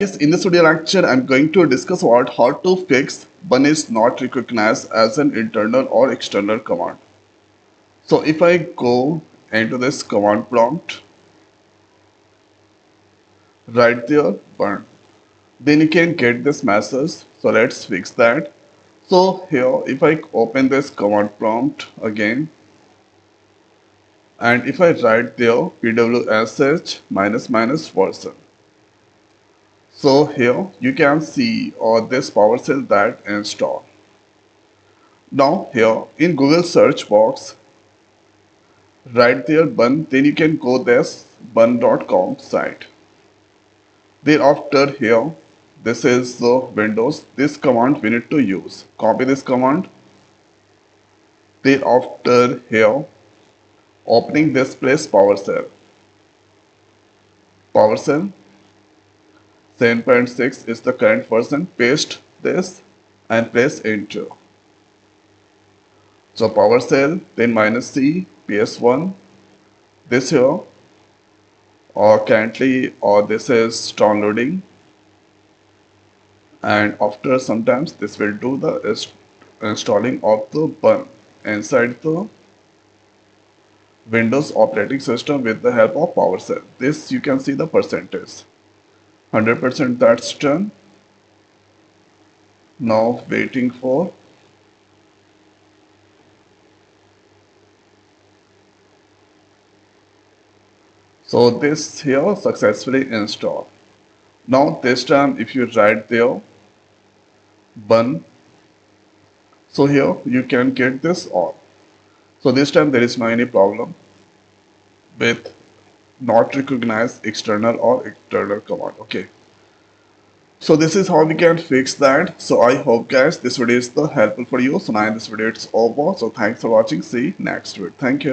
Yes, in this video lecture, I'm going to discuss about how to fix one is not recognized as an internal or external command. So if I go into this command prompt, right there, burn, then you can get this message. So let's fix that. So here, if I open this command prompt again, and if I write there pwsh minus minus version. So here you can see this PowerShell that install. Now here in Google search box, right there bun, then you can go this bun.com site. Thereafter here, this is the Windows, this command we need to use. Copy this command. Thereafter here, opening this place PowerShell. PowerShell 7.6 is the current version. Paste this and press enter. So PowerShell, then -C, PS1, this here, or currently, or this is downloading, and after sometimes this will do the installing of the bun inside the Windows operating system with the help of PowerShell. This you can see the percentage. 100% that's done. Now waiting for. So this here successfully installed. Now this time if you write there bun, so here you can get this all. So this time there is no any problem with not recognize external or internal command. Okay. So this is how we can fix that. So I hope guys this video is helpful for you. So now in this video it's over. So thanks for watching. See you next video. Thank you.